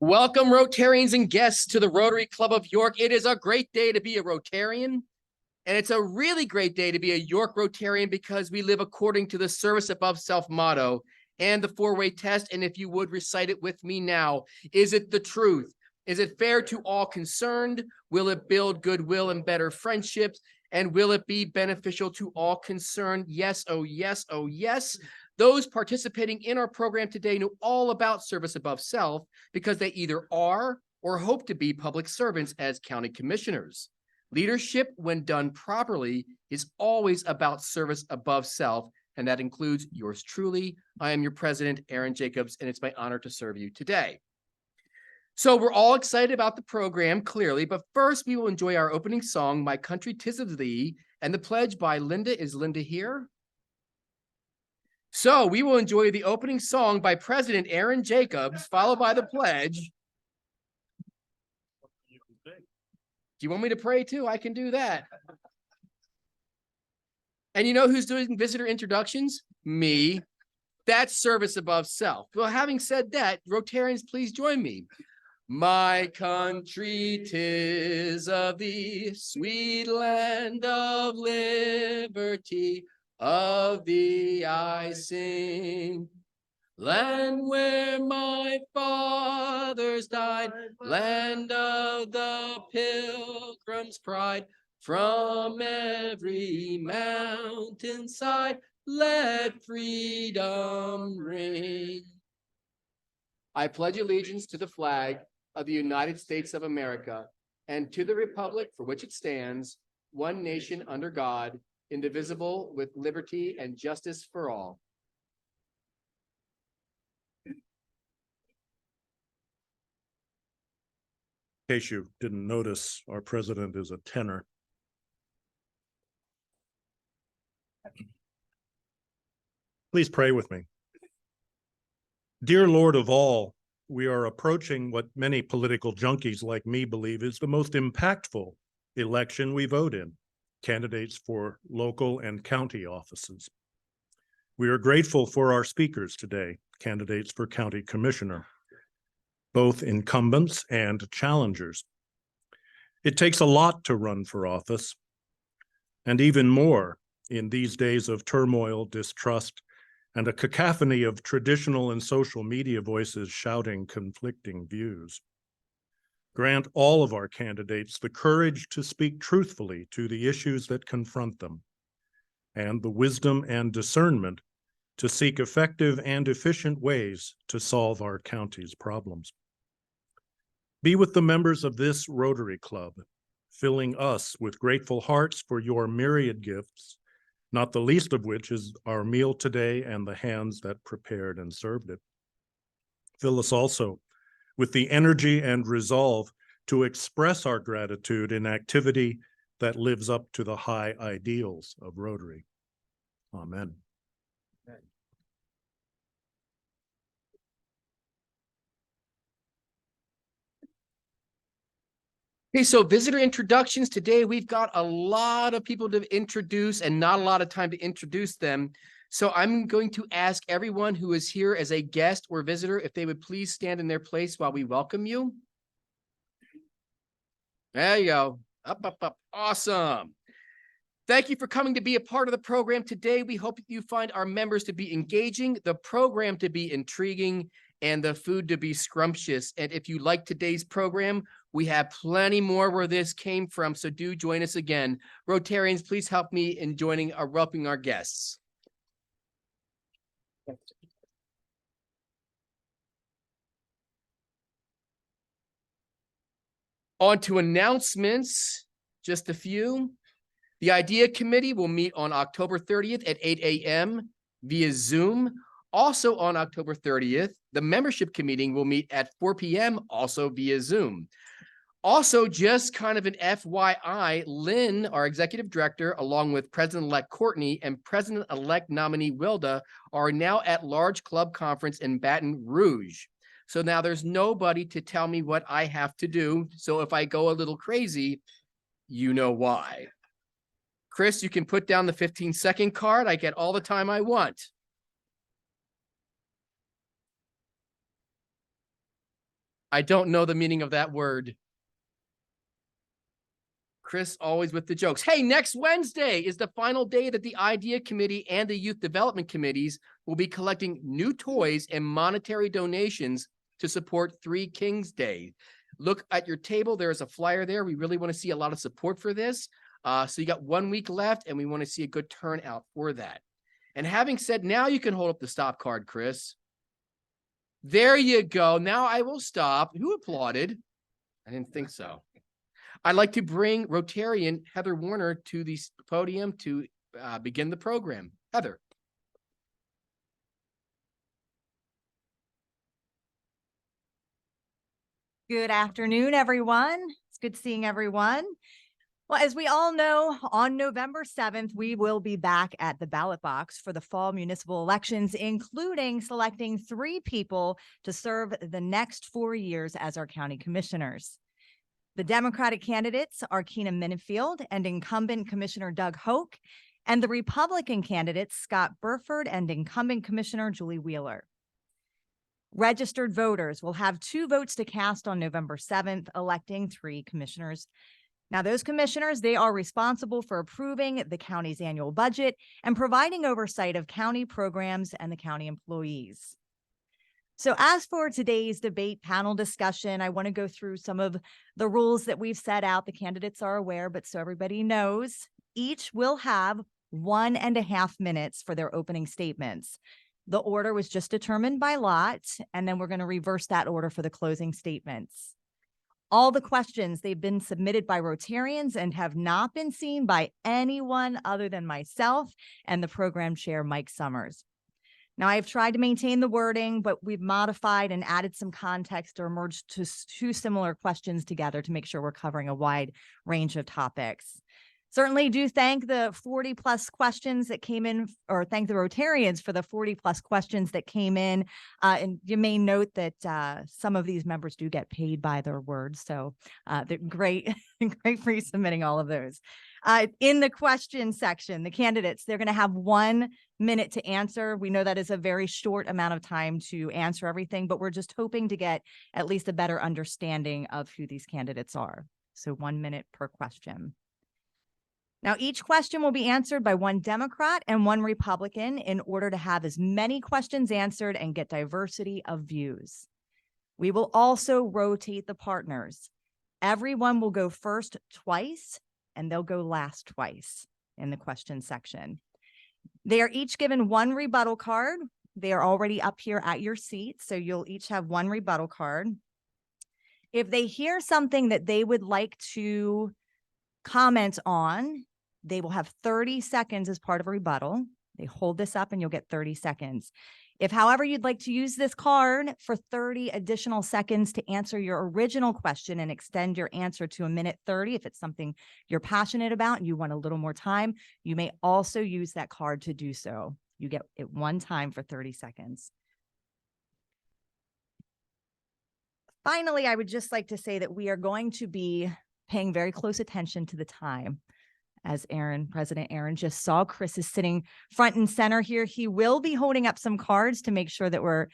Welcome, Rotarians and guests, to the Rotary Club of York. It is a great day to be a Rotarian, and it's a really great day to be a York Rotarian because we live according to the service above self motto and the four-way test. And if you would recite it with me now, is it the truth? Is it fair to all concerned? Will it build goodwill and better friendships? And will it be beneficial to all concerned? Yes, oh yes, oh yes. Those participating in our program today know all about service above self because they either are or hope to be public servants as county commissioners. Leadership, when done properly, is always about service above self, and that includes yours truly. I am your president, Aaron Jacobs, and it's my honor to serve you today. So we're all excited about the program, clearly, but first we will enjoy our opening song, My Country 'Tis of Thee, and the pledge by Linda. Is Linda here? So we will enjoy the opening song by President Aaron Jacobs, followed by the pledge. Do you want me to pray too? I can do that. And you know who's doing visitor introductions? Me. That's service above self. Well, having said that, Rotarians, please join me. My country 'tis of thee, sweet land of liberty. Of thee I sing, land where my fathers died, land of the pilgrim's pride. From every mountainside, let freedom ring. I pledge allegiance to the flag of the United States of America and to the republic for which it stands, one nation under God, indivisible, with liberty and justice for all. In case you didn't notice, our president is a tenor. Please pray with me. Dear Lord of all, we are approaching what many political junkies like me believe is the most impactful election we vote in. Candidates for local and county offices. We are grateful for our speakers today, candidates for county commissioner, both incumbents and challengers. It takes a lot to run for office, and even more in these days of turmoil, distrust, and a cacophony of traditional and social media voices shouting conflicting views. Grant all of our candidates the courage to speak truthfully to the issues that confront them, and the wisdom and discernment to seek effective and efficient ways to solve our county's problems. Be with the members of this Rotary Club, filling us with grateful hearts for your myriad gifts, not the least of which is our meal today and the hands that prepared and served it. Fill us also with the energy and resolve to express our gratitude in activity that lives up to the high ideals of Rotary. Amen. Okay, so visitor introductions. Today, we've got a lot of people to introduce and not a lot of time to introduce them. So I'm going to ask everyone who is here as a guest or visitor if they would please stand in their place while we welcome you. There you go. Up, up, up. Awesome. Thank you for coming to be a part of the program today. We hope you find our members to be engaging, the program to be intriguing, and the food to be scrumptious. And if you like today's program, we have plenty more where this came from, so do join us again. Rotarians, please help me in joining or welcoming our guests. On to announcements, just a few. The IDEA Committee will meet on October 30th at 8 a.m. via Zoom. Also on October 30th, the Membership Committee will meet at 4 p.m. also via Zoom. Also, just kind of an FYI, Lynn, our executive director, along with President-elect Courtney and President-elect nominee Wilda, are now at large club conference in Baton Rouge. So now there's nobody to tell me what I have to do. So if I go a little crazy, you know why. Chris, you can put down the 15-second card. I get all the time I want. I don't know the meaning of that word. Chris always with the jokes. Hey, next Wednesday is the final day that the Idea Committee and the Youth Development Committees will be collecting new toys and monetary donations to support Three Kings Day. Look at your table. There's a flyer there. We really want to see a lot of support for this. So you got 1 week left, and we want to see a good turnout for that. And having said, now you can hold up the stop card, Chris. There you go. Now I will stop. Who applauded? I didn't think so. I'd like to bring Rotarian Heather Warner to the podium to begin the program. Heather. Good afternoon, everyone. It's good seeing everyone. Well, as we all know, on November 7th, we will be back at the ballot box for the fall municipal elections, including selecting 3 people to serve the next 4 years as our county commissioners. The Democratic candidates are Keena Minifield and incumbent Commissioner Doug Hoke, and the Republican candidates Scott Burford and incumbent Commissioner Julie Wheeler. Registered voters will have 2 votes to cast on November 7th, electing 3 commissioners. Now, those commissioners, they are responsible for approving the county's annual budget and providing oversight of county programs and the county employees. So as for today's debate panel discussion, I want to go through some of the rules that we've set out. The candidates are aware, but so everybody knows, each will have 1.5 minutes for their opening statements. The order was just determined by lot, and then we're going to reverse that order for the closing statements. All the questions, they've been submitted by Rotarians and have not been seen by anyone other than myself and the program chair, Mike Summers. Now, I've tried to maintain the wording, but we've modified and added some context or merged 2 similar questions together to make sure we're covering a wide range of topics. Certainly do thank the 40 plus questions that came in, or thank the Rotarians for the 40 plus questions that came in. And you may note that some of these members do get paid by their words. So they're great, great for you submitting all of those. In the question section, the candidates, they're going to have 1 minute to answer. We know that is a very short amount of time to answer everything, but we're just hoping to get at least a better understanding of who these candidates are. So 1 minute per question. Now, each question will be answered by 1 Democrat and 1 Republican in order to have as many questions answered and get diversity of views. We will also rotate the partners. Everyone will go first twice, and they'll go last twice in the question section. They are each given 1 rebuttal card. They are already up here at your seat, so you'll each have 1 rebuttal card. If they hear something that they would like to comment on, they will have 30 seconds as part of a rebuttal. They hold this up and you'll get 30 seconds. If, however, you'd like to use this card for 30 additional seconds to answer your original question and extend your answer to 1:30, if it's something you're passionate about and you want a little more time, you may also use that card to do so. You get it 1 time for 30 seconds. Finally, I would just like to say that we are going to be paying very close attention to the time. As President Aaron just saw, Chris is sitting front and center here. He will be holding up some cards to make sure that we're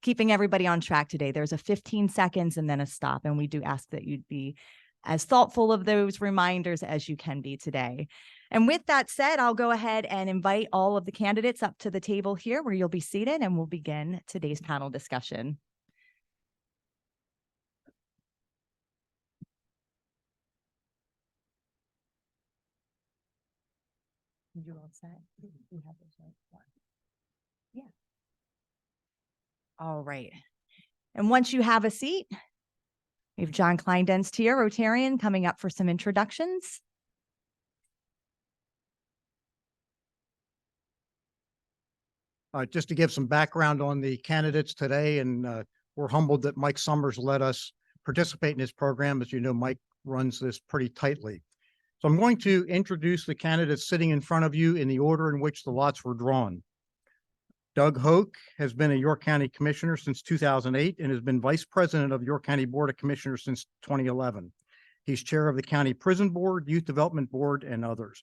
keeping everybody on track today. There's a 15 seconds and then a stop, and we do ask that you'd be as thoughtful of those reminders as you can be today. And with that said, I'll go ahead and invite all of the candidates up to the table here where you'll be seated, and we'll begin today's panel discussion. You all set? You have those right? Yeah. All right. And once you have a seat, we have John Kleindenst here, Rotarian, coming up for some introductions. Just to give some background on the candidates today, and we're humbled that Mike Summers let us participate in this program. As you know, Mike runs this pretty tightly. So I'm going to introduce the candidates sitting in front of you in the order in which the lots were drawn. Doug Hoke has been a York County Commissioner since 2008 and has been Vice President of York County Board of Commissioners since 2011. He's Chair of the County Prison Board, Youth Development Board, and others.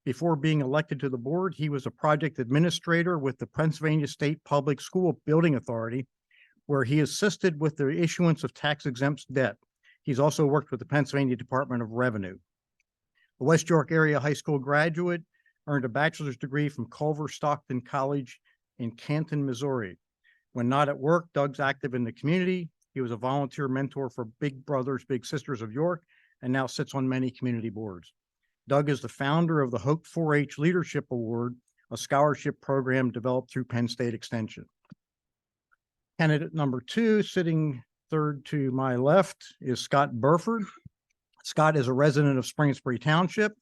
Before being elected to the board, he was a project administrator with the Pennsylvania State Public School Building Authority, where he assisted with the issuance of tax exempt debt. He's also worked with the Pennsylvania Department of Revenue. A West York area high school graduate, earned a bachelor's degree from Culver Stockton College in Canton, Missouri. When not at work, Doug's active in the community. He was a volunteer mentor for Big Brothers Big Sisters of York and now sits on many community boards. Doug is the founder of the Hope 4-H Leadership Award, a scholarship program developed through Penn State Extension. Candidate number 2, sitting third to my left, is Scott Burford. Scott is a resident of Spring Township.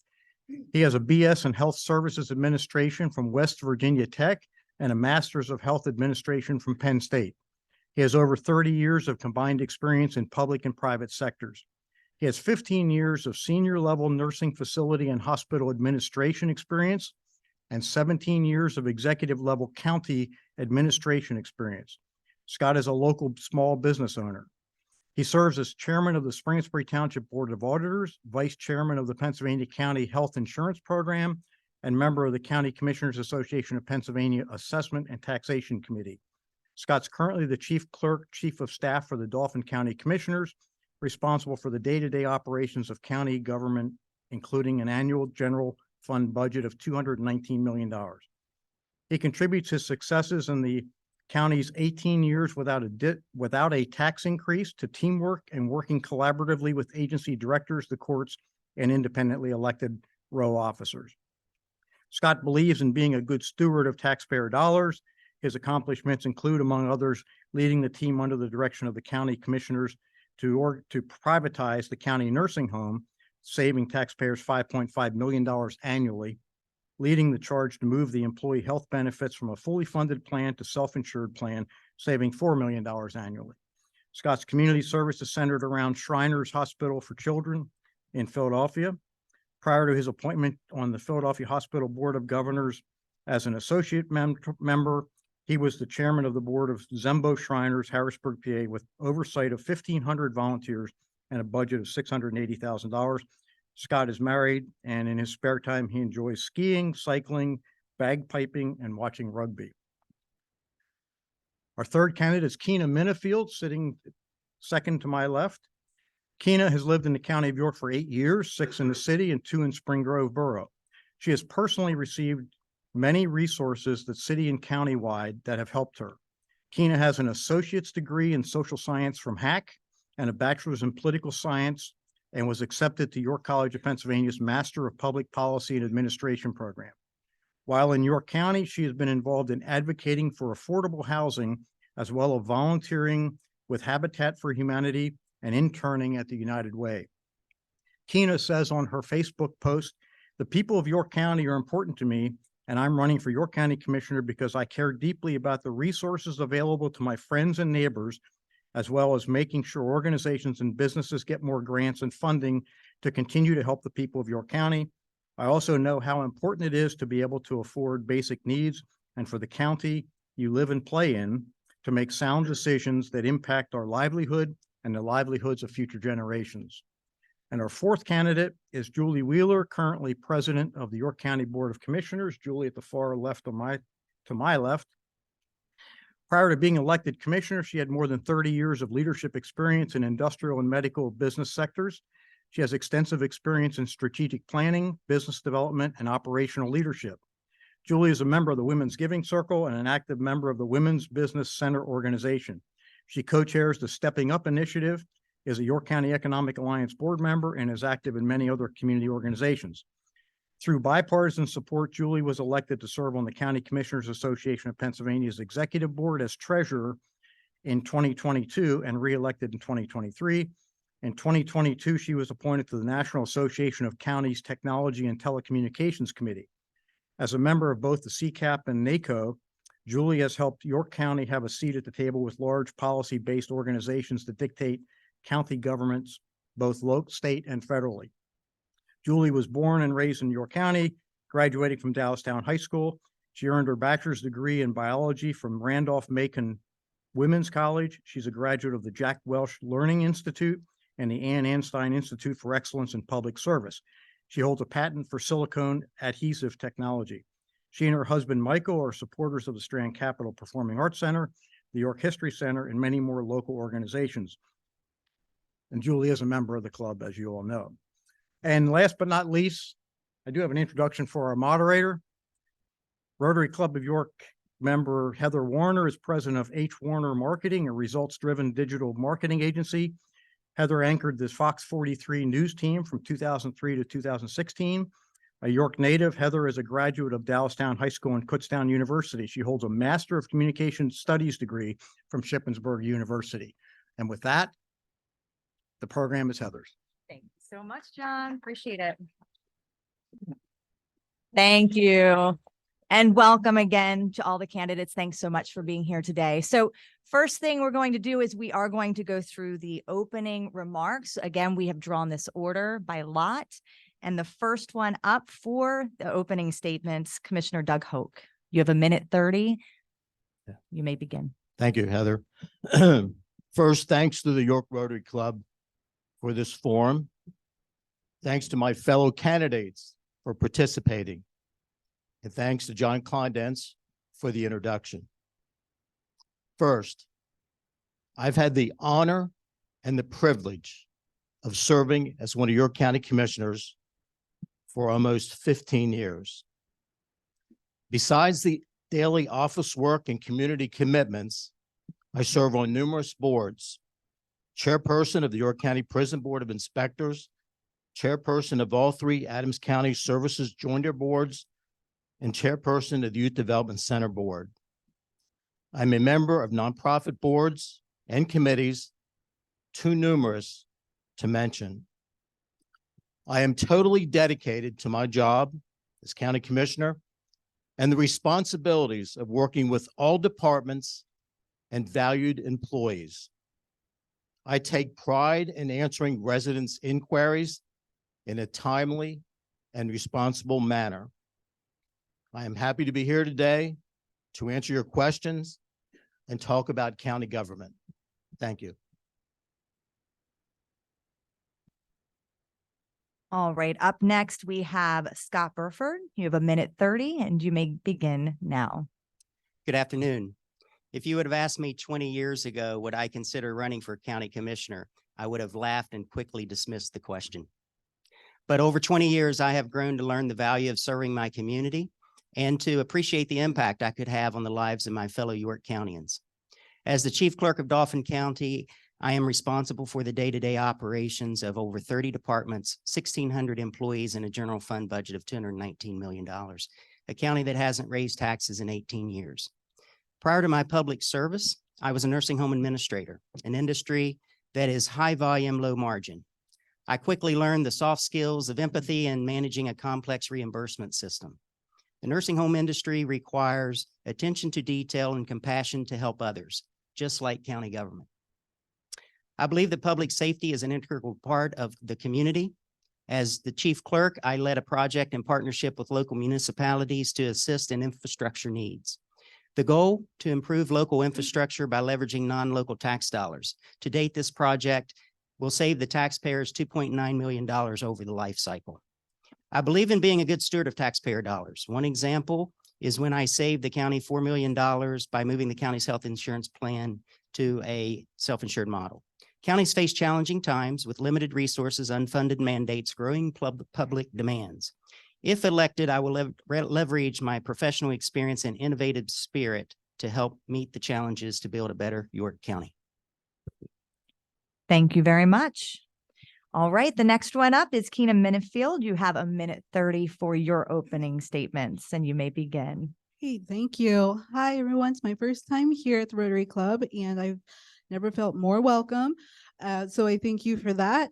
He has a BS in Health Services Administration from West Virginia Tech and a Master's of Health Administration from Penn State. He has over 30 years of combined experience in public and private sectors. He has 15 years of senior level nursing facility and hospital administration experience and 17 years of executive level county administration experience. Scott is a local small business owner. He serves as chairman of the Spring Township Board of Auditors, vice chairman of the Pennsylvania County Health Insurance Program, and member of the County Commissioners Association of Pennsylvania Assessment and Taxation Committee. Scott's currently the chief clerk, chief of staff for the Dauphin County Commissioners, responsible for the day-to-day operations of county government, including an annual general fund budget of $219 million. He contributes his successes in the county's 18 years without a tax increase to teamwork and working collaboratively with agency directors, the courts, and independently elected row officers. Scott believes in being a good steward of taxpayer dollars. His accomplishments include, among others, leading the team under the direction of the county commissioners to privatize the county nursing home, saving taxpayers $5.5 million annually, leading the charge to move the employee health benefits from a fully funded plan to self-insured plan, saving $4 million annually. Scott's community service is centered around Shriners Hospital for Children in Philadelphia. Prior to his appointment on the Philadelphia Hospital Board of Governors as an associate member, he was the chairman of the board of Zembo Shriners, Harrisburg, PA, with oversight of 1,500 volunteers and a budget of $680,000. Scott is married, and in his spare time, he enjoys skiing, cycling, bagpiping, and watching rugby. Our third candidate is Keena Minifield, sitting second to my left. Keena has lived in the county of York for 8 years, 6 in the city and 2 in Spring Grove Borough. She has personally received many resources that city and county-wide that have helped her. Keena has an associate's degree in social science from HAC and a bachelor's in political science, and was accepted to York College of Pennsylvania's Master of Public Policy and Administration program. While in York County, she has been involved in advocating for affordable housing, as well as volunteering with Habitat for Humanity and interning at the United Way. Keena says on her Facebook post, "The people of York County are important to me, and I'm running for York County Commissioner because I care deeply about the resources available to my friends and neighbors, as well as making sure organizations and businesses get more grants and funding to continue to help the people of York County. I also know how important it is to be able to afford basic needs and for the county you live and play in to make sound decisions that impact our livelihood and the livelihoods of future generations." And our fourth candidate is Julie Wheeler, currently president of the York County Board of Commissioners. Julie at the far left to my left. Prior to being elected commissioner, she had more than 30 years of leadership experience in industrial and medical business sectors. She has extensive experience in strategic planning, business development, and operational leadership. Julie is a member of the Women's Giving Circle and an active member of the Women's Business Center organization. She co-chairs the Stepping Up Initiative, is a York County Economic Alliance board member, and is active in many other community organizations. Through bipartisan support, Julie was elected to serve on the County Commissioners Association of Pennsylvania's executive board as treasurer in 2022 and reelected in 2023. In 2022, she was appointed to the National Association of Counties Technology and Telecommunications Committee. As a member of both the CCAP and NACO, Julie has helped York County have a seat at the table with large policy-based organizations that dictate county governments, both local, state, and federally. Julie was born and raised in York County, graduating from Dallastown High School. She earned her bachelor's degree in biology from Randolph-Macon Women's College. She's a graduate of the Jack Welch Learning Institute and the Ann Anstein Institute for Excellence in Public Service. She holds a patent for silicone adhesive technology. She and her husband, Michael, are supporters of the Strand Capital Performing Arts Center. the York History Center, and many more local organizations. And Julie is a member of the club, as you all know. And last but not least, I do have an introduction for our moderator. Rotary Club of York member Heather Warner is president of H. Warner Marketing, a results-driven digital marketing agency. Heather anchored the Fox 43 news team from 2003 to 2016. A York native, Heather is a graduate of Dallastown High School and Kutztown University. She holds a Master of Communication Studies degree from Shippensburg University. And with that, the program is Heather's. Thank you so much, John. Appreciate it. Thank you. And welcome again to all the candidates. Thanks so much for being here today. So first thing we're going to do is we are going to go through the opening remarks. Again, we have drawn this order by lot. And the first one up for the opening statements, Commissioner Doug Hoke. You have 1:30. Yeah. You may begin. Thank you, Heather. First, thanks to the York Rotary Club for this forum. Thanks to my fellow candidates for participating. And thanks to John Klondens for the introduction. First, I've had the honor and the privilege of serving as one of your county commissioners for almost 15 years. Besides the daily office work and community commitments, I serve on numerous boards. Chairperson of the York County Prison Board of Inspectors, chairperson of all 3 Adams County Services Joinder Boards, and chairperson of the Youth Development Center Board. I'm a member of nonprofit boards and committees, too numerous to mention. I am totally dedicated to my job as county commissioner and the responsibilities of working with all departments and valued employees. I take pride in answering residents' inquiries in a timely and responsible manner. I am happy to be here today to answer your questions and talk about county government. Thank you. All right, up next, we have Scott Burford. You have 1:30 and you may begin now. Good afternoon. If you would have asked me 20 years ago, would I consider running for county commissioner, I would have laughed and quickly dismissed the question. But over 20 years, I have grown to learn the value of serving my community and to appreciate the impact I could have on the lives of my fellow York Countyans. As the chief clerk of Dauphin County, I am responsible for the day-to-day operations of over 30 departments, 1,600 employees, and a general fund budget of $219 million, a county that hasn't raised taxes in 18 years. Prior to my public service, I was a nursing home administrator, an industry that is high volume, low margin. I quickly learned the soft skills of empathy and managing a complex reimbursement system. The nursing home industry requires attention to detail and compassion to help others, just like county government. I believe that public safety is an integral part of the community. As the chief clerk, I led a project in partnership with local municipalities to assist in infrastructure needs. The goal, to improve local infrastructure by leveraging non-local tax dollars. To date, this project will save the taxpayers $2.9 million over the life cycle. I believe in being a good steward of taxpayer dollars. One example is when I saved the county $4 million by moving the county's health insurance plan to a self-insured model. Counties face challenging times with limited resources, unfunded mandates, growing public demands. If elected, I will leverage my professional experience and innovative spirit to help meet the challenges to build a better York County. Thank you very much. All right, the next one up is Keena Minifield. You have 1:30 for your opening statements and you may begin. Hey, thank you. Hi, everyone. It's my first time here at the Rotary Club, and I've never felt more welcome. So I thank you for that.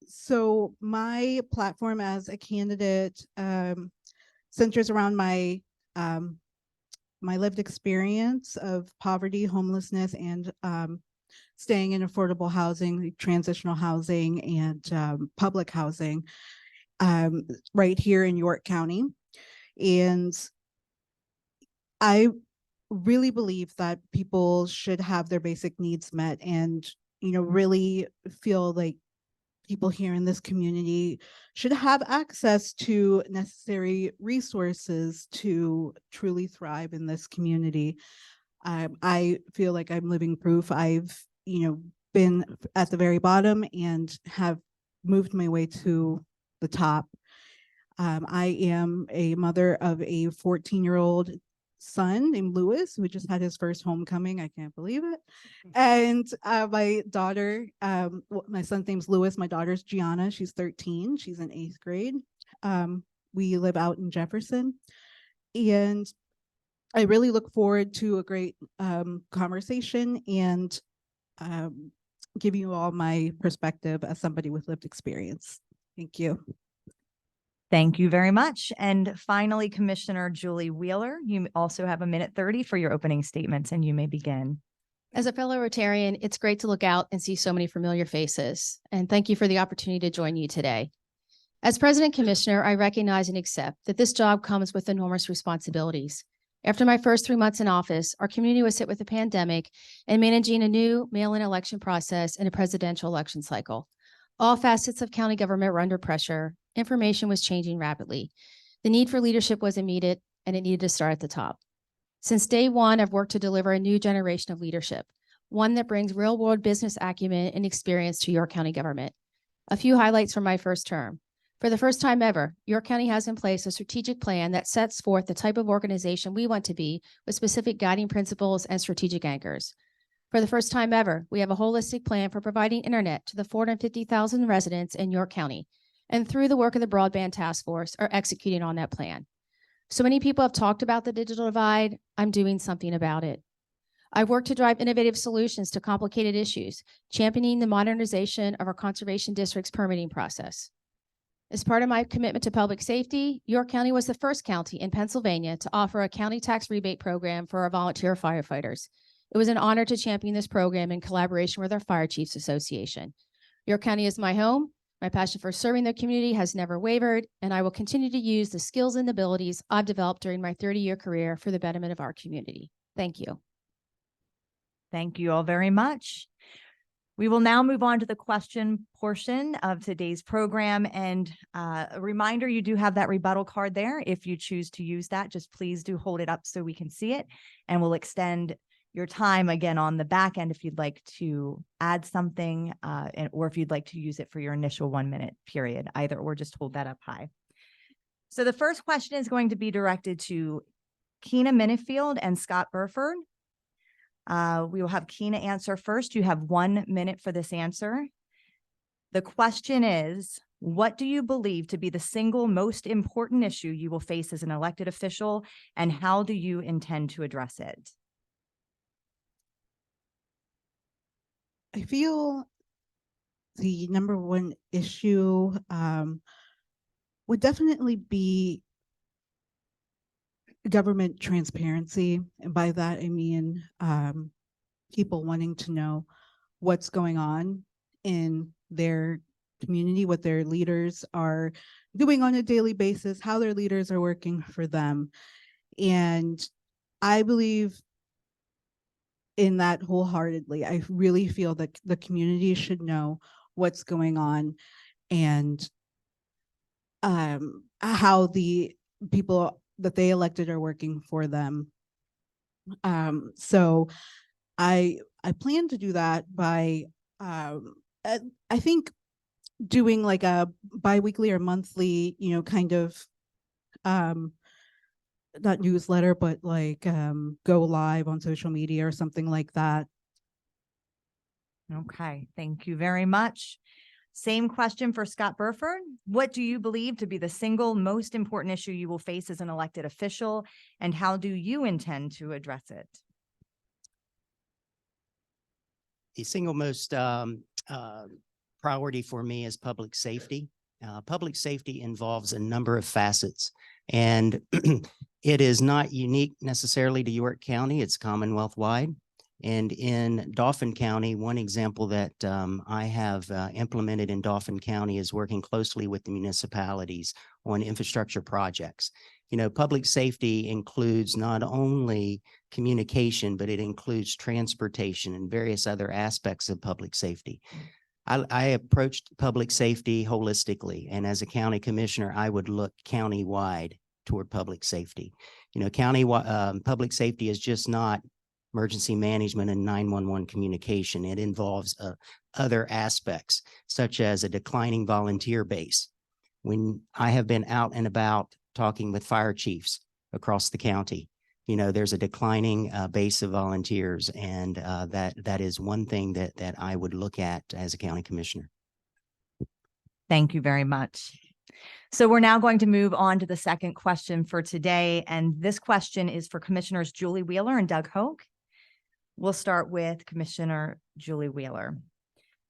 So my platform as a candidate centers around my my lived experience of poverty, homelessness, and staying in affordable housing, transitional housing, and public housing right here in York County. And I really believe that people should have their basic needs met, and, you know, really feel like people here in this community should have access to necessary resources to truly thrive in this community. I feel like I'm living proof. I've, been at the very bottom and have moved my way to the top. I am a mother of a 14-year-old son named Lewis, who just had his first homecoming. I can't believe it. And my daughter, my son's name's Lewis. My daughter's Gianna. She's 13. She's in 8th grade. We live out in Jefferson. And I really look forward to a great conversation and give you all my perspective as somebody with lived experience. Thank you. Thank you very much. And finally, Commissioner Julie Wheeler, you also have 1:30 for your opening statements, and you may begin. As a fellow Rotarian, it's great to look out and see so many familiar faces. And thank you for the opportunity to join you today. As President Commissioner, I recognize and accept that this job comes with enormous responsibilities. After my first 3 months in office, our community was hit with a pandemic and managing a new mail-in election process and a presidential election cycle. All facets of county government were under pressure. Information was changing rapidly. The need for leadership was immediate, and it needed to start at the top. Since day one, I've worked to deliver a new generation of leadership, one that brings real-world business acumen and experience to York County government. A few highlights from my first term. For the first time ever, York County has in place a strategic plan that sets forth the type of organization we want to be with specific guiding principles and strategic anchors. For the first time ever, we have a holistic plan for providing internet to the 450,000 residents in York County, and through the work of the Broadband Task Force are executing on that plan. So many people have talked about the digital divide. I'm doing something about it. I've worked to drive innovative solutions to complicated issues, championing the modernization of our conservation district's permitting process. As part of my commitment to public safety, York County was the first county in Pennsylvania to offer a county tax rebate program for our volunteer firefighters. It was an honor to champion this program in collaboration with our Fire Chiefs Association. York County is my home. My passion for serving the community has never wavered, and I will continue to use the skills and abilities I've developed during my 30-year career for the betterment of our community. Thank you. Thank you all very much. We will now move on to the question portion of today's program. And a reminder, you do have that rebuttal card there. If you choose to use that, just please do hold it up so we can see it. And we'll extend your time again on the back end if you'd like to add something or if you'd like to use it for your initial 1-minute period, either or just hold that up high. So the first question is going to be directed to Keena Minifield and Scott Burford. We will have Keena answer first. You have 1 minute for this answer. The question is, what do you believe to be the single most important issue you will face as an elected official, and how do you intend to address it? I feel the number one issue would definitely be government transparency. And by that, I mean people wanting to know what's going on in their community, what their leaders are doing on a daily basis, how their leaders are working for them. And I believe in that wholeheartedly. I really feel that the community should know what's going on and how the people that they elected are working for them. So I plan to do that by I think doing like a bi-weekly or monthly, kind of not newsletter, but like go live on social media or something like that. Okay, thank you very much. Same question for Scott Burford. What do you believe to be the single most important issue you will face as an elected official, and how do you intend to address it? The single most priority for me is public safety. Public safety involves a number of facets, and it is not unique necessarily to York County. It's Commonwealth-wide. And in Dauphin County, one example that I have implemented in Dauphin County is working closely with the municipalities on infrastructure projects. Public safety includes not only communication, but it includes transportation and various other aspects of public safety. I approached public safety holistically, and as a county commissioner, I would look county-wide toward public safety. Public safety is just not emergency management and 911 communication. It involves other aspects, such as a declining volunteer base. When I have been out and about talking with fire chiefs across the county, you know, there's a declining base of volunteers, and that is one thing that I would look at as a county commissioner. Thank you very much. So we're now going to move on to the second question for today. And this question is for Commissioners Julie Wheeler and Doug Hoke. We'll start with Commissioner Julie Wheeler.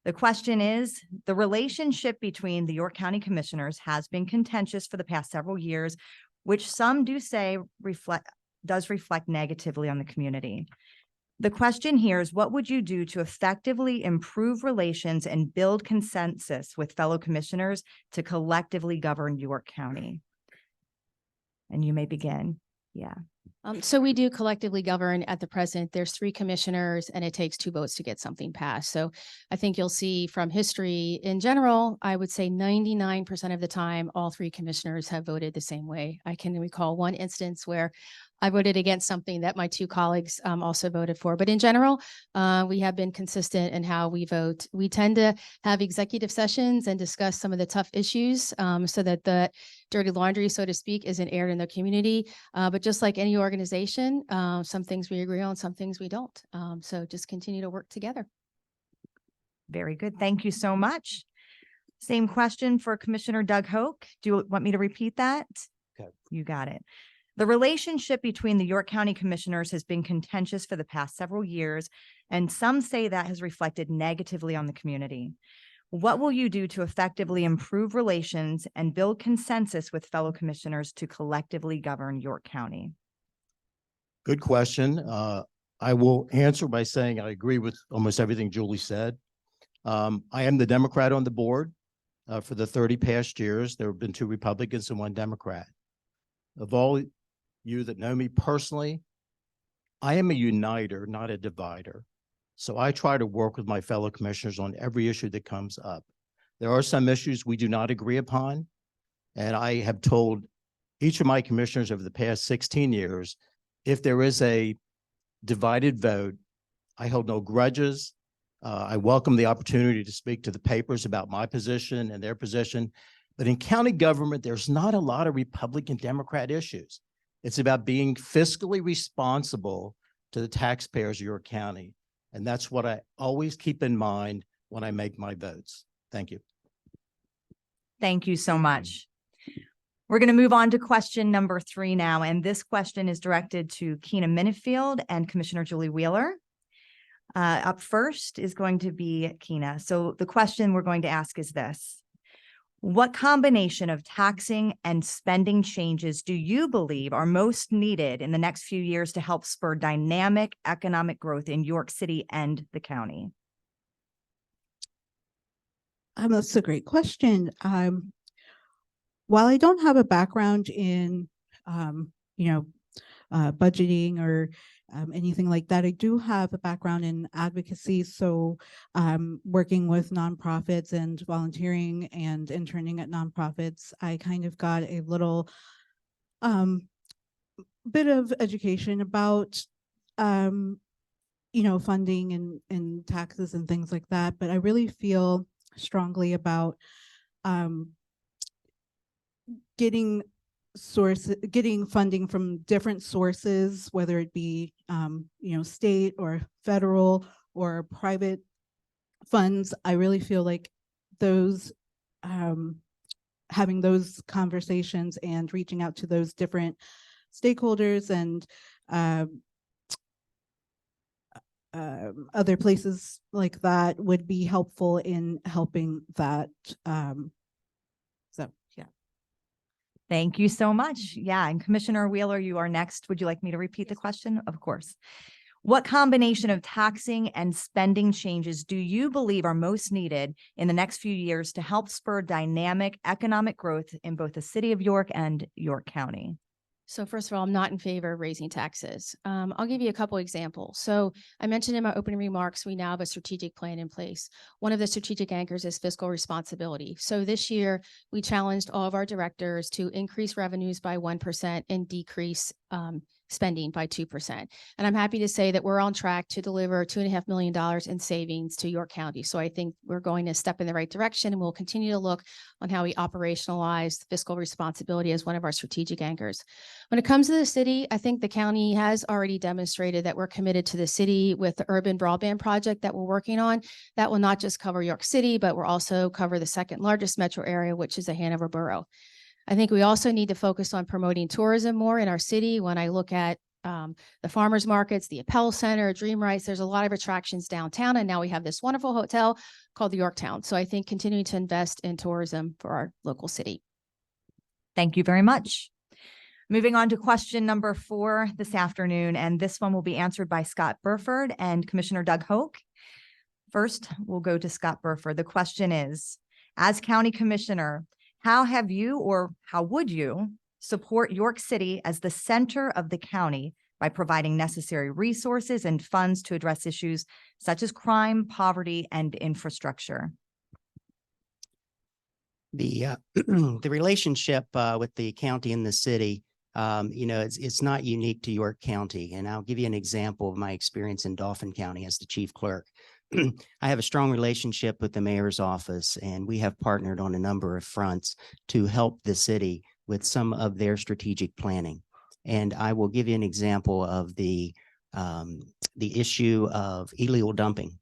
The question is, the relationship between the York County Commissioners has been contentious for the past several years, which some do say does reflect negatively on the community. The question here is, what would you do to effectively improve relations and build consensus with fellow commissioners to collectively govern York County? And you may begin. Yeah. So we do collectively govern at the present. There's 3 commissioners and it takes 2 votes to get something passed. So I think you'll see from history in general, I would say 99% of the time, all 3 commissioners have voted the same way. I can recall one instance where I voted against something that my 2 colleagues also voted for. But in general, we have been consistent in how we vote. We tend to have executive sessions and discuss some of the tough issues so that the dirty laundry, so to speak, isn't aired in the community. But just like any organization, some things we agree on, some things we don't. So just continue to work together. Very good. Thank you so much. Same question for Commissioner Doug Hoke. Do you want me to repeat that? Okay. You got it. The relationship between the York County Commissioners has been contentious for the past several years, and some say that has reflected negatively on the community. What will you do to effectively improve relations and build consensus with fellow commissioners to collectively govern York County? Good question. I will answer by saying I agree with almost everything Julie said. I am the Democrat on the board. For the 30 past years, there have been 2 Republicans and 1 Democrat. Of all you that know me personally, I am a uniter, not a divider. So I try to work with my fellow commissioners on every issue that comes up. There are some issues we do not agree upon, and I have told each of my commissioners over the past 16 years, if there is a divided vote, I hold no grudges. I welcome the opportunity to speak to the papers about my position and their position. But in county government, there's not a lot of Republican Democrat issues. It's about being fiscally responsible to the taxpayers of your county. And that's what I always keep in mind when I make my votes. Thank you. Thank you so much. We're going to move on to question number 3 now. And this question is directed to Keena Minifield and Commissioner Julie Wheeler. Up first is going to be Keena. So the question we're going to ask is this. What combination of taxing and spending changes do you believe are most needed in the next few years to help spur dynamic economic growth in York City and the county? That's a great question. While I don't have a background in, budgeting or anything like that, I do have a background in advocacy. So working with nonprofits and volunteering and interning at nonprofits, I kind of got a little bit of education about, funding and taxes and things like that. But I really feel strongly about getting funding from different sources, whether it be state or federal or private funds. I really feel like those having those conversations and reaching out to those different stakeholders and other places like that would be helpful in helping that. Thank you so much. Yeah, and Commissioner Wheeler, you are next. Would you like me to repeat the question? Of course. What combination of taxing and spending changes do you believe are most needed in the next few years to help spur dynamic economic growth in both the city of York and York County? So first of all, I'm not in favor of raising taxes. I'll give you a couple examples. So I mentioned in my opening remarks, we now have a strategic plan in place. One of the strategic anchors is fiscal responsibility. So this year, we challenged all of our directors to increase revenues by 1% and decrease spending by 2%. And I'm happy to say that we're on track to deliver $2.5 million in savings to York County. So I think we're going to step in the right direction, and we'll continue to look on how we operationalize fiscal responsibility as one of our strategic anchors. When it comes to the city, I think the county has already demonstrated that we're committed to the city with the urban broadband project that we're working on. That will not just cover York City, but we'll also cover the second largest metro area, which is the Hanover Borough. I think we also need to focus on promoting tourism more in our city. When I look at the farmers markets, the Appel Center, Dream Rights, there's a lot of attractions downtown. And now we have this wonderful hotel called the Yorktown. So I think continuing to invest in tourism for our local city. Thank you very much. Moving on to question number 4 this afternoon, and this one will be answered by Scott Burford and Commissioner Doug Hoke. First, we'll go to Scott Burford. The question is, as County Commissioner, how have you, or how would you, support York City as the center of the county by providing necessary resources and funds to address issues such as crime, poverty, and infrastructure? The the relationship with the county and the city, it's not unique to York County. And I'll give you an example of my experience in Dauphin County as the chief clerk. I have a strong relationship with the mayor's office, and we have partnered on a number of fronts to help the city with some of their strategic planning. And I will give you an example of the issue of illegal dumping.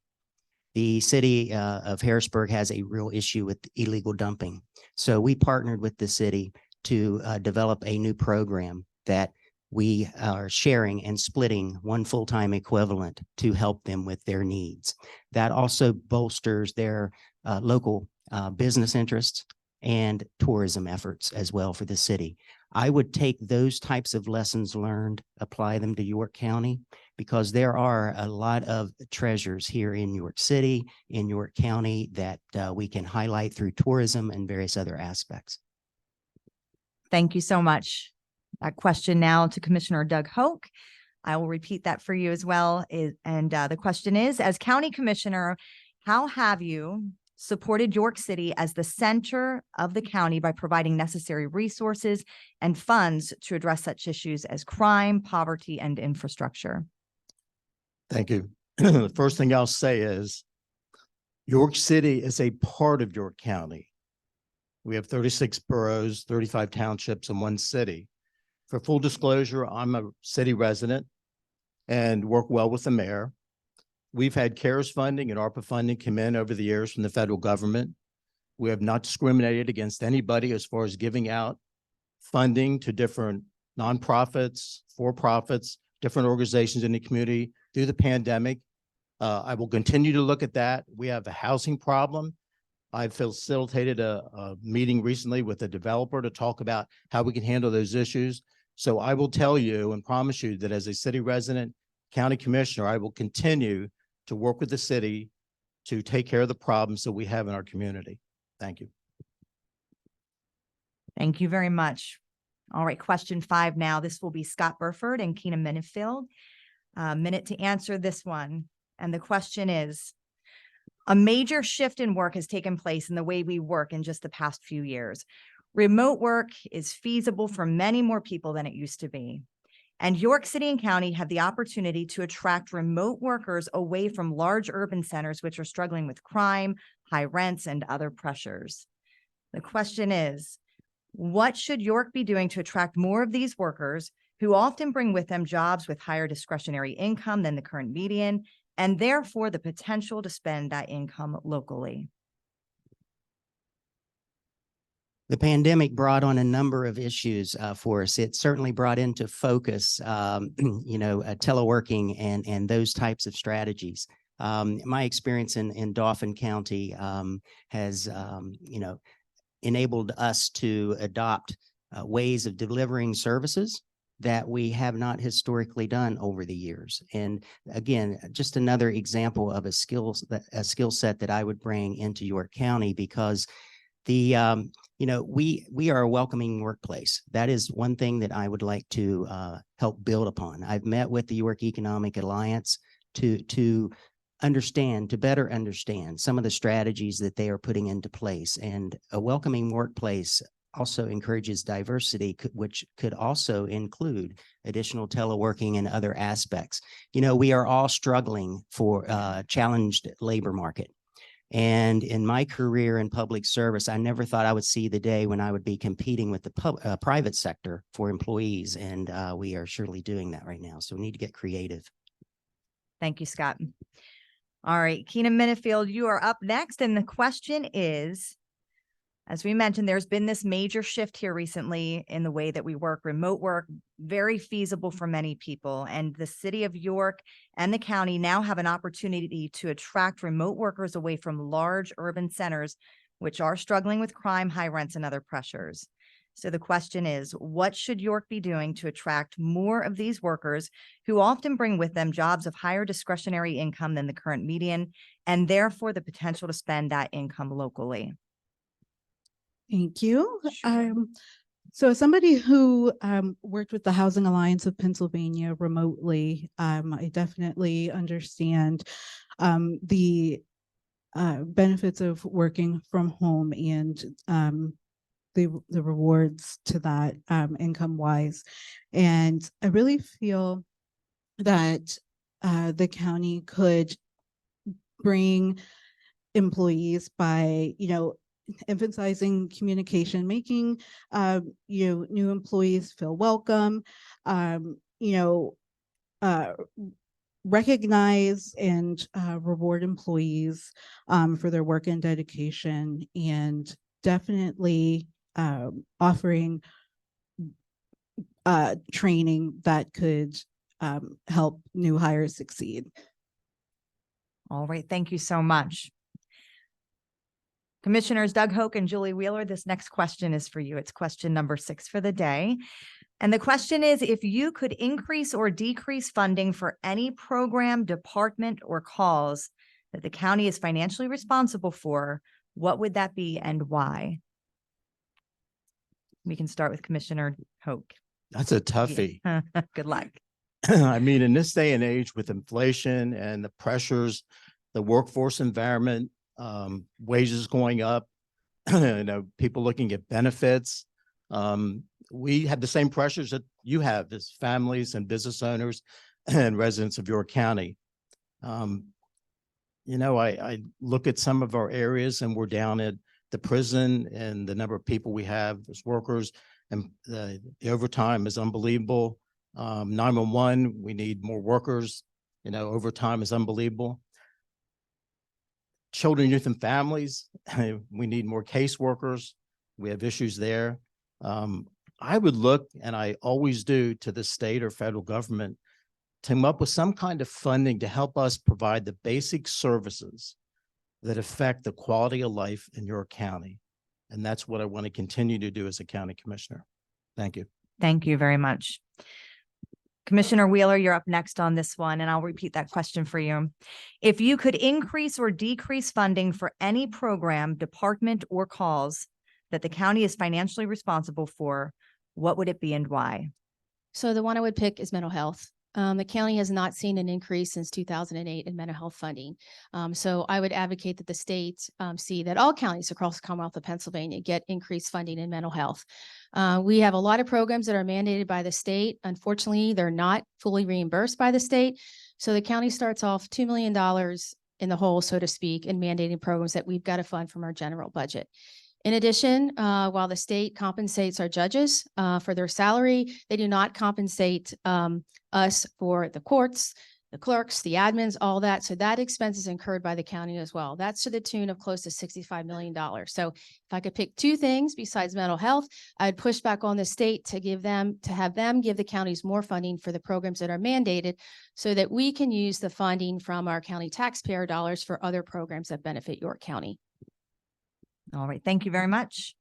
The city of Harrisburg has a real issue with illegal dumping. So we partnered with the city to develop a new program that we are sharing and splitting one full-time equivalent to help them with their needs. That also bolsters their local business interests and tourism efforts as well for the city. I would take those types of lessons learned, apply them to York County, because there are a lot of treasures here in York City, in York County, that we can highlight through tourism and various other aspects. Thank you so much. That question now to Commissioner Doug Hoke. I will repeat that for you as well. The question is, as County Commissioner, how have you supported York City as the center of the county by providing necessary resources and funds to address such issues as crime, poverty, and infrastructure? Thank you. The first thing I'll say is York City is a part of York County. We have 36 boroughs, 35 townships, and 1 city. For full disclosure, I'm a city resident and work well with the mayor. We've had CARES funding and ARPA funding come in over the years from the federal government. We have not discriminated against anybody as far as giving out funding to different nonprofits, for-profits, different organizations in the community through the pandemic. I will continue to look at that. We have a housing problem. I facilitated a meeting recently with a developer to talk about how we can handle those issues. So I will tell you and promise you that as a city resident, county commissioner, I will continue to work with the city to take care of the problems that we have in our community. Thank you. Thank you very much. All right, question 5 now. This will be Scott Burford and Keena Minifield. A minute to answer this one. And the question is, a major shift in work has taken place in the way we work in just the past few years. Remote work is feasible for many more people than it used to be. And York City and County have the opportunity to attract remote workers away from large urban centers, which are struggling with crime, high rents, and other pressures. The question is, what should York be doing to attract more of these workers who often bring with them jobs with higher discretionary income than the current median, and therefore the potential to spend that income locally? The pandemic brought on a number of issues for us. It certainly brought into focus, teleworking and those types of strategies. My experience in Dauphin County has, enabled us to adopt ways of delivering services that we have not historically done over the years. And again, just another example of a skill set that I would bring into York County, because we are a welcoming workplace. That is one thing that I would like to help build upon. I've met with the York Economic Alliance to better understand some of the strategies that they are putting into place. And a welcoming workplace also encourages diversity, which could also include additional teleworking and other aspects. You know, we are all struggling for a challenged labor market. And in my career in public service, I never thought I would see the day when I would be competing with the private sector for employees. And we are surely doing that right now. So we need to get creative. Thank you, Scott. All right, Keenan Minifield, you are up next. And the question is, as we mentioned, there's been this major shift here recently in the way that we work, remote work, very feasible for many people. And the city of York and the county now have an opportunity to attract remote workers away from large urban centers, which are struggling with crime, high rents, and other pressures. So the question is, what should York be doing to attract more of these workers who often bring with them jobs of higher discretionary income than the current median, and therefore the potential to spend that income locally? Thank you. Sure. So as somebody who worked with the Housing Alliance of Pennsylvania remotely, I definitely understand the benefits of working from home and the rewards to that income wise. And I really feel that the county could bring employees by, emphasizing communication, making, new employees feel welcome, recognize and reward employees for their work and dedication, and definitely offering training that could help new hires succeed. All right, thank you so much. Commissioners Doug Hoke and Julie Wheeler, this next question is for you. It's question number 6 for the day. And the question is, if you could increase or decrease funding for any program, department, or cause that the county is financially responsible for, what would that be and why? We can start with Commissioner Hoke. That's a toughie. Good luck. I mean, in this day and age with inflation and the pressures, the workforce environment, wages going up, people looking at benefits. We have the same pressures that you have as families and business owners and residents of York County. I look at some of our areas and we're down at the prison and the number of people we have as workers, and the overtime is unbelievable. 911, we need more workers. Overtime is unbelievable. Children, youth, and families, we need more caseworkers. We have issues there. I would look, and I always do, to the state or federal government to come up with some kind of funding to help us provide the basic services that affect the quality of life in your county. And that's what I want to continue to do as a county commissioner. Thank you. Thank you very much. Commissioner Wheeler, you're up next on this one, and I'll repeat that question for you. If you could increase or decrease funding for any program, department, or cause that the county is financially responsible for, what would it be and why? So the one I would pick is mental health. The county has not seen an increase since 2008 in mental health funding. So I would advocate that the state see that all counties across the Commonwealth of Pennsylvania get increased funding in mental health. We have a lot of programs that are mandated by the state. Unfortunately, they're not fully reimbursed by the state. So the county starts off $2 million in the hole, so to speak, in mandating programs that we've got to fund from our general budget. In addition, while the state compensates our judges for their salary, they do not compensate us for the courts, the clerks, the admins, all that. So that expense is incurred by the county as well. That's to the tune of close to $65 million. So if I could pick 2 things besides mental health, I'd push back on the state to have them give the counties more funding for the programs that are mandated so that we can use the funding from our county taxpayer dollars for other programs that benefit York County. All right, thank you very much.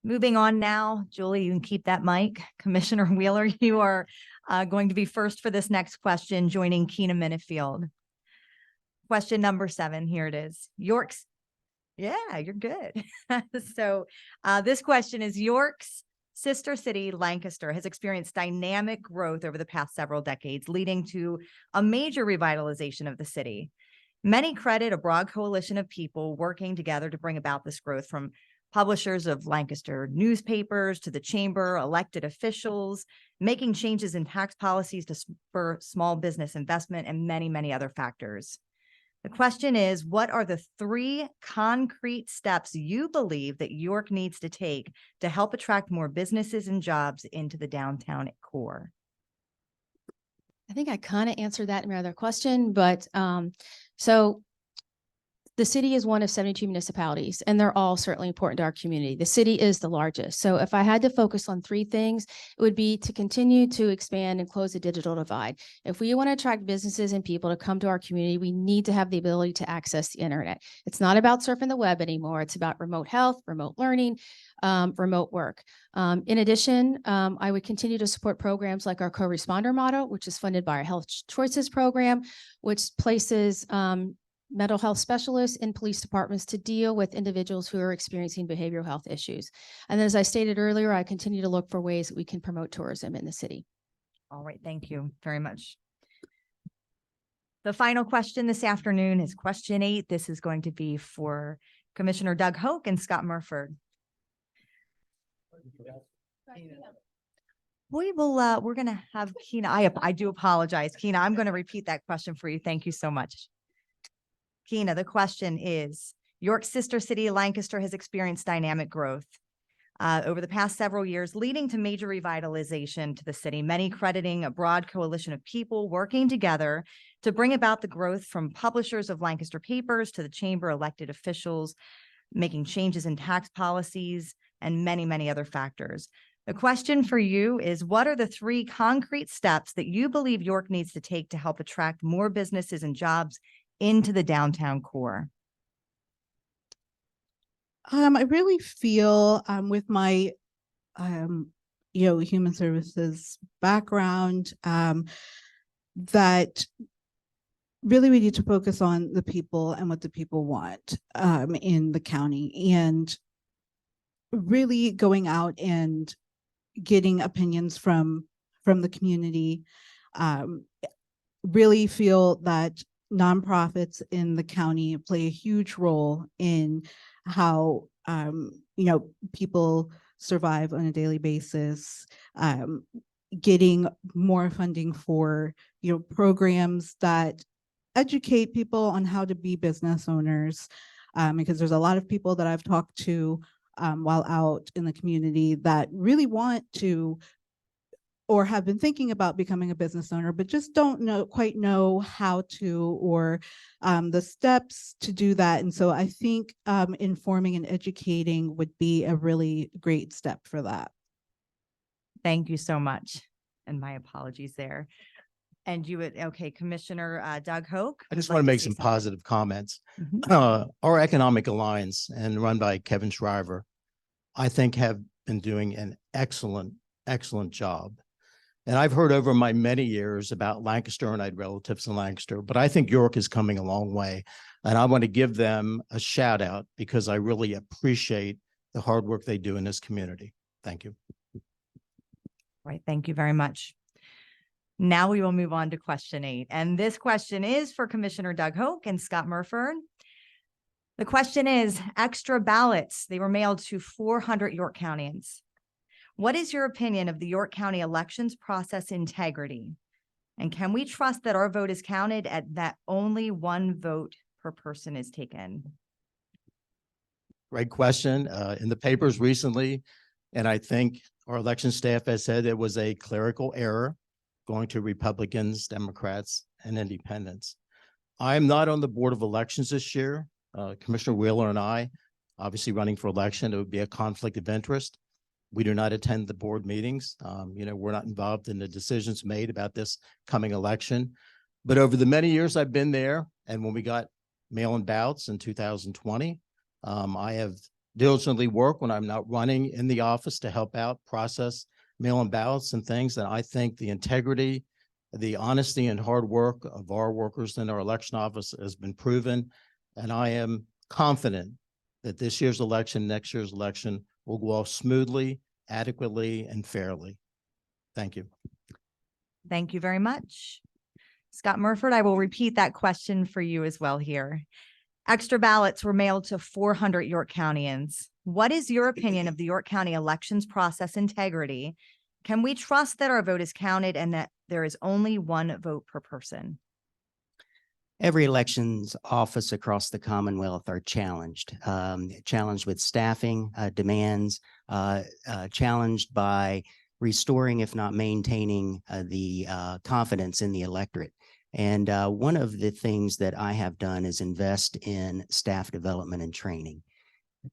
Moving on now, Julie, you can keep that mic. Commissioner Wheeler, you are going to be first for this next question, joining Keenan Minifield. Question number 7, here it is. York's, yeah, you're good. So this question is, York's sister city, Lancaster, has experienced dynamic growth over the past several decades, leading to a major revitalization of the city. Many credit a broad coalition of people working together to bring about this growth, from publishers of Lancaster newspapers to the chamber, elected officials, making changes in tax policies to spur small business investment, and many, many other factors. The question is, what are the 3 concrete steps you believe that York needs to take to help attract more businesses and jobs into the downtown core? I think I kind of answered that in my other question, but so the city is one of 72 municipalities, and they're all certainly important to our community. The city is the largest. So if I had to focus on 3 things, it would be to continue to expand and close the digital divide. If we want to attract businesses and people to come to our community, we need to have the ability to access the internet. It's not about surfing the web anymore. It's about remote health, remote learning, remote work. In addition, I would continue to support programs like our co-responder model, which is funded by our Health Choices program, which places mental health specialists in police departments to deal with individuals who are experiencing behavioral health issues. And then, as I stated earlier, I continue to look for ways that we can promote tourism in the city. All right, thank you very much. The final question this afternoon is question 8. This is going to be for Commissioner Doug Hoke and Scott Murford. We're going to have Keena. I do apologize. Keena, I'm going to repeat that question for you. Thank you so much. Keena, the question is, York's sister city, Lancaster, has experienced dynamic growth over the past several years, leading to major revitalization to the city, many crediting a broad coalition of people working together to bring about the growth, from publishers of Lancaster papers to the chamber, elected officials, making changes in tax policies, and many, many other factors. The question for you is, what are the 3 concrete steps that you believe York needs to take to help attract more businesses and jobs into the downtown core? I really feel with my human services background that really we need to focus on the people and what the people want in the county, and really going out and getting opinions from the community. Really feel that nonprofits in the county play a huge role in how people survive on a daily basis. Getting more funding for programs that educate people on how to be business owners, because there's a lot of people that I've talked to while out in the community that really want to or have been thinking about becoming a business owner, but just don't quite know how to, or the steps to do that. And so I think informing and educating would be a really great step for that. Thank you so much. And my apologies there. And you would, okay, Commissioner Doug Hoke. I just want to make some positive comments. Our Economic Alliance, and run by Kevin Shriver, I think have been doing an excellent job. And I've heard over my many years about Lancaster, and I had relatives in Lancaster, but I think York is coming a long way. And I want to give them a shout out because I really appreciate the hard work they do in this community. Thank you. Right. Thank you very much. Now we will move on to question 8. And this question is for Commissioner Doug Hoke and Scott Murford. The question is, extra ballots. They were mailed to 400 York Countyans. What is your opinion of the York County elections process integrity? And can we trust that our vote is counted and that only 1 vote per person is taken? Great question. In the papers recently, and I think our election staff has said it was a clerical error going to Republicans, Democrats, and Independents. I'm not on the Board of Elections this year. Commissioner Wheeler and I, obviously running for election, it would be a conflict of interest. We do not attend the board meetings. We're not involved in the decisions made about this coming election. But over the many years I've been there, and when we got mail-in ballots in 2020, I have diligently worked when I'm not running in the office to help out process mail-in ballots and things. And I think the integrity, the honesty and hard work of our workers in our election office has been proven. And I am confident that this year's election, next year's election will go off smoothly, adequately, and fairly. Thank you. Thank you very much. Scott Murford, I will repeat that question for you as well here. Extra ballots were mailed to 400 York Countyans. What is your opinion of the York County elections process integrity? Can we trust that our vote is counted and that there is only one vote per person? Every elections office across the Commonwealth are challenged, challenged with staffing demands, challenged by restoring, if not maintaining, the confidence in the electorate. And one of the things that I have done is invest in staff development and training.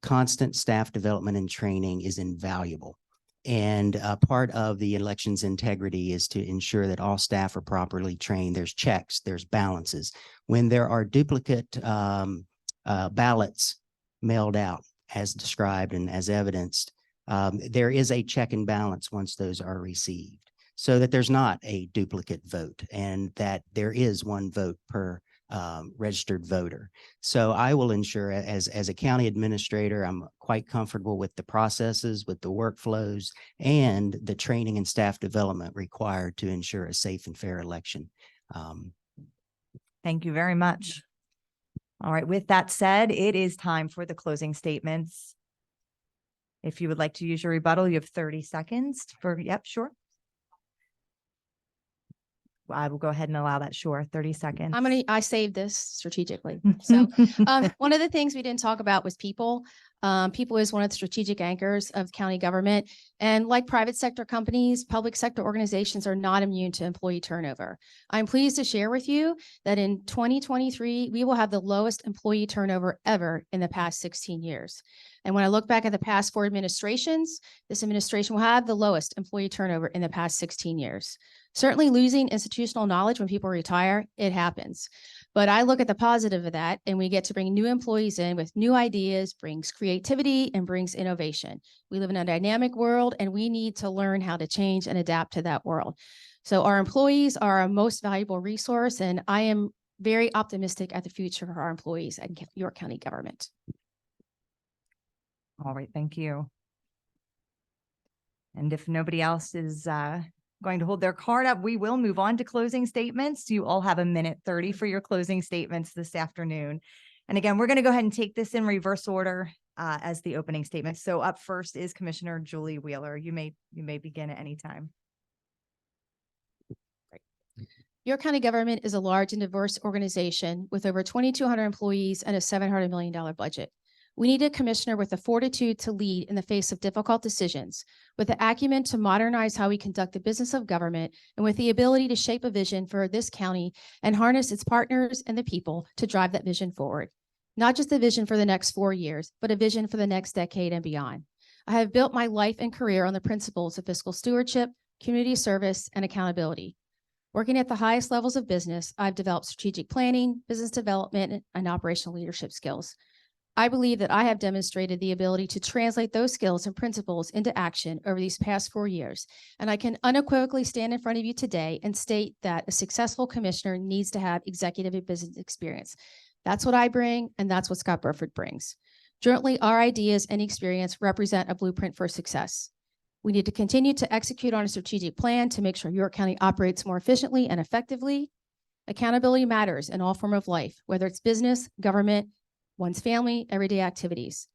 Constant staff development and training is invaluable. And part of the elections integrity is to ensure that all staff are properly trained. There's checks, there's balances. When there are duplicate ballots mailed out as described and as evidenced, there is a check and balance once those are received, so that there's not a duplicate vote and that there is one vote per registered voter. So I will ensure as a county administrator, I'm quite comfortable with the processes, with the workflows, and the training and staff development required to ensure a safe and fair election. Thank you very much. All right, with that said, it is time for the closing statements. If you would like to use your rebuttal, you have 30 seconds for, yep, sure. I will go ahead and allow that. Sure. 30 seconds. I saved this strategically. So one of the things we didn't talk about was people. People is one of the strategic anchors of county government. And like private sector companies, public sector organizations are not immune to employee turnover. I'm pleased to share with you that in 2023, we will have the lowest employee turnover ever in the past 16 years. And when I look back at the past 4 administrations, this administration will have the lowest employee turnover in the past 16 years. Certainly losing institutional knowledge when people retire, it happens. But I look at the positive of that, and we get to bring new employees in with new ideas, brings creativity and brings innovation. We live in a dynamic world, and we need to learn how to change and adapt to that world. So our employees are our most valuable resource, and I am very optimistic at the future for our employees at York County government. All right, thank you. And if nobody else is going to hold their card up, we will move on to closing statements. You all have 1:30 for your closing statements this afternoon. And again, we're going to go ahead and take this in reverse order as the opening statement. So up first is Commissioner Julie Wheeler. You may begin at any time. York County government is a large and diverse organization with over 2,200 employees and a $700 million budget. We need a commissioner with the fortitude to lead in the face of difficult decisions, with the acumen to modernize how we conduct the business of government, and with the ability to shape a vision for this county and harness its partners and the people to drive that vision forward. Not just a vision for the next 4 years, but a vision for the next decade and beyond. I have built my life and career on the principles of fiscal stewardship, community service, and accountability. Working at the highest levels of business, I've developed strategic planning, business development, and operational leadership skills. I believe that I have demonstrated the ability to translate those skills and principles into action over these past 4 years. And I can unequivocally stand in front of you today and state that a successful commissioner needs to have executive and business experience. That's what I bring, and that's what Scott Burford brings. Jointly, our ideas and experience represent a blueprint for success. We need to continue to execute on a strategic plan to make sure York County operates more efficiently and effectively. Accountability matters in all forms of life, whether it's business, government, one's family, everyday activities.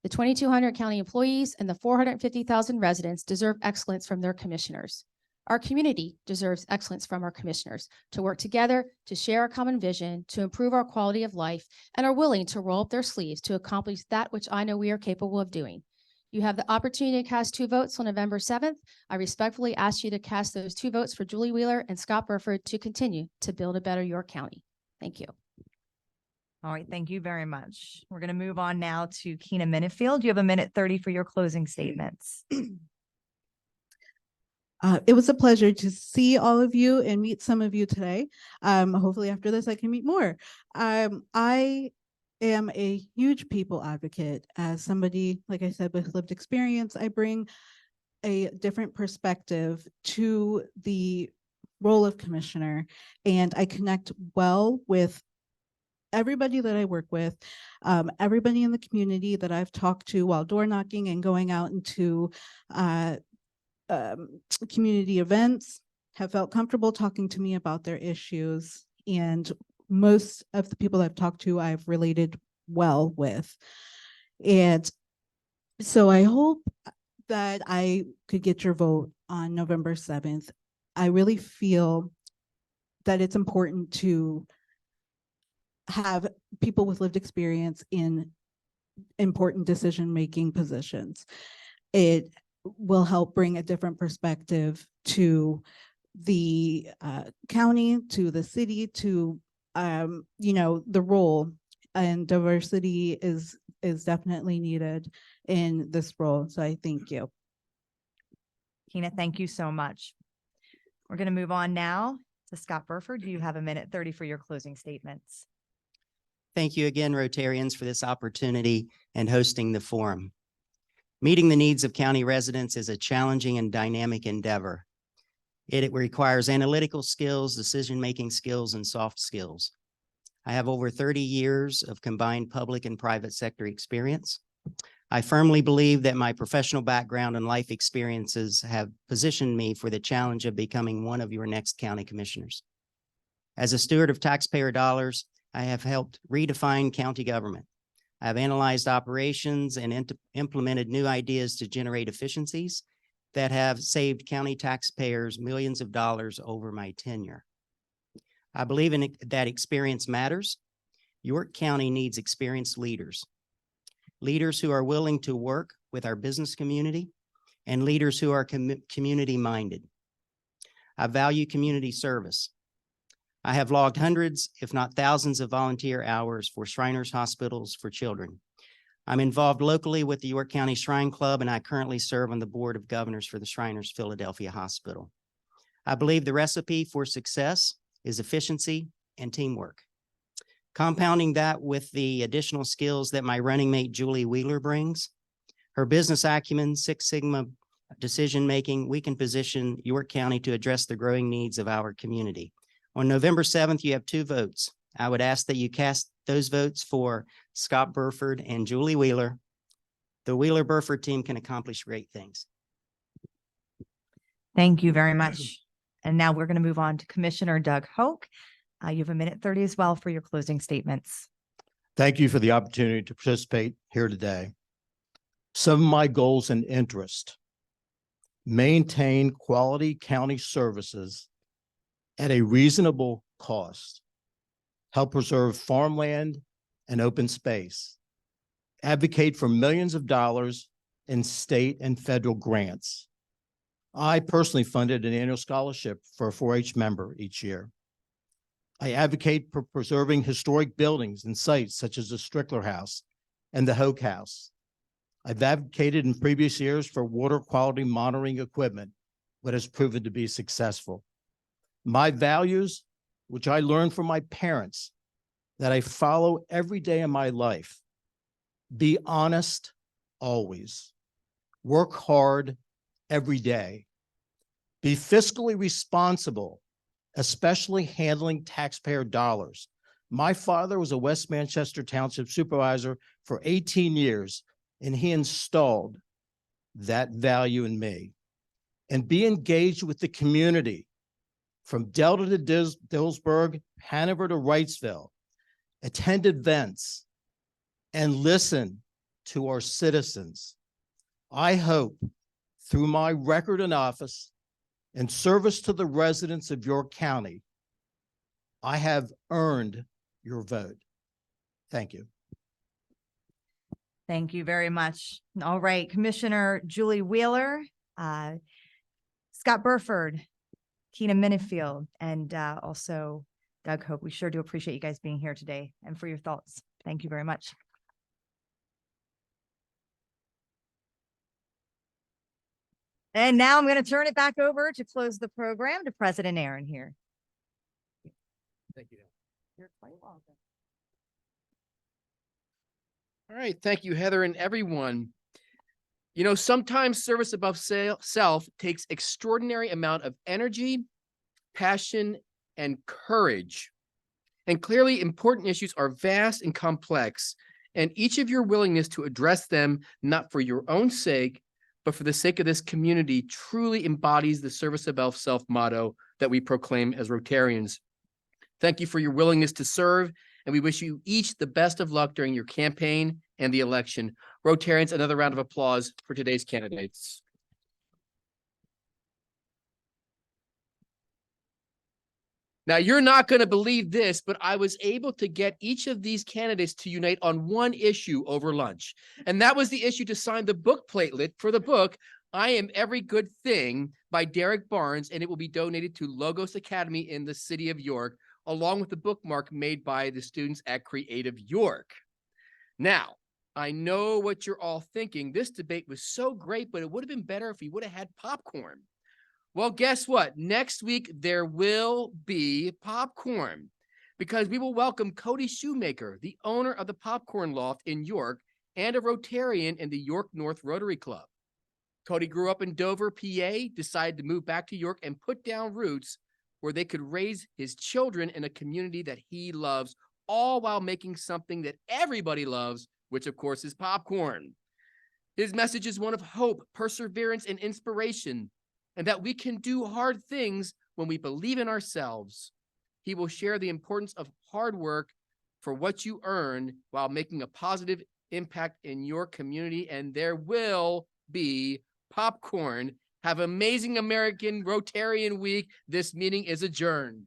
The 2,200 county employees and the 450,000 residents deserve excellence from their commissioners. Our community deserves excellence from our commissioners to work together, to share a common vision, to improve our quality of life, and are willing to roll up their sleeves to accomplish that which I know we are capable of doing. You have the opportunity to cast 2 votes on November 7th. I respectfully ask you to cast those 2 votes for Julie Wheeler and Scott Burford to continue to build a better York County. Thank you. All right, thank you very much. We're going to move on now to Keena Minifield. You have 1:30 for your closing statements. It was a pleasure to see all of you and meet some of you today. Hopefully after this, I can meet more. I am a huge people advocate. As somebody, like I said, with lived experience, I bring a different perspective to the role of commissioner, and I connect well with everybody that I work with, everybody in the community that I've talked to while door knocking and going out into community events have felt comfortable talking to me about their issues. And most of the people I've talked to, I've related well with. And So I hope that I could get your vote on November 7th. I really feel that it's important to have people with lived experience in important decision-making positions. It will help bring a different perspective to the county, to the city, to the role, and diversity is definitely needed in this role. So I thank you. Tina, thank you so much. We're going to move on now to Scott Burford. Do you have a minute 30 for your closing statements? Thank you again, Rotarians, for this opportunity and hosting the forum. Meeting the needs of county residents is a challenging and dynamic endeavor. It requires analytical skills, decision-making skills, and soft skills. I have over 30 years of combined public and private sector experience. I firmly believe that my professional background and life experiences have positioned me for the challenge of becoming one of your next county commissioners. As a steward of taxpayer dollars, I have helped redefine county government. I have analyzed operations and implemented new ideas to generate efficiencies that have saved county taxpayers millions of dollars over my tenure. I believe that experience matters. York County needs experienced leaders who are willing to work with our business community, and leaders who are community-minded. I value community service. I have logged hundreds, if not thousands, of volunteer hours for Shriners Hospitals for Children. I'm involved locally with the York County Shrine Club, and I currently serve on the Board of Governors for the Shriners Philadelphia Hospital. I believe the recipe for success is efficiency and teamwork. Compounding that with the additional skills that my running mate, Julie Wheeler, brings, her business acumen, Six Sigma decision-making, we can position York County to address the growing needs of our community. On November 7th, you have 2 votes. I would ask that you cast those votes for Scott Burford and Julie Wheeler. The Wheeler-Burford team can accomplish great things. Thank you very much. And now we're going to move on to Commissioner Doug Hoke. You have a minute 30 as well for your closing statements. Thank you for the opportunity to participate here today. Some of my goals and interests: maintain quality county services at a reasonable cost, help preserve farmland and open space, advocate for millions of dollars in state and federal grants. I personally funded an annual scholarship for a 4-H member each year. I advocate for preserving historic buildings and sites such as the Strickler House and the Hoke House. I've advocated in previous years for water quality monitoring equipment, but has proven to be successful. My values, which I learned from my parents, that I follow every day in my life: be honest always, work hard every day, be fiscally responsible, especially handling taxpayer dollars. My father was a West Manchester Township supervisor for 18 years, and he installed that value in me. And be engaged with the community, from Delta to Dillsburg, Hanover to Wrightsville. Attend events and listen to our citizens. I hope through my record in office and service to the residents of York County, I have earned your vote. Thank you. Thank you very much. All right, Commissioner Julie Wheeler, Scott Burford, Tina Minifield, and also Doug Hope. We sure do appreciate you guys being here today and for your thoughts. Thank you very much. And now I'm going to turn it back over to close the program to President Aaron here. Thank you. You're quite welcome. All right. Thank you, Heather, and everyone. You know, sometimes service above self takes extraordinary amount of energy, passion, and courage. And clearly, important issues are vast and complex, and each of your willingness to address them, not for your own sake, but for the sake of this community, truly embodies the service above self motto that we proclaim as Rotarians. Thank you for your willingness to serve, and we wish you each the best of luck during your campaign and the election. Rotarians, another round of applause for today's candidates. Now, you're not going to believe this, but I was able to get each of these candidates to unite on one issue over lunch. And that was the issue to sign the book platelet for the book, I Am Every Good Thing by Derek Barnes, and it will be donated to Logos Academy in the city of York, along with the bookmark made by the students at Creative York. Now, I know what you're all thinking. This debate was so great, but it would have been better if we would have had popcorn. Well, guess what? Next week, there will be popcorn because we will welcome Cody Shoemaker, the owner of the Popcorn Loft in York and a Rotarian in the York North Rotary Club. Cody grew up in Dover, PA, decided to move back to York and put down roots where they could raise his children in a community that he loves, all while making something that everybody loves, which of course is popcorn. His message is one of hope, perseverance, and inspiration, and that we can do hard things when we believe in ourselves. He will share the importance of hard work for what you earn while making a positive impact in your community, and there will be popcorn. Have amazing American Rotarian week. This meeting is adjourned.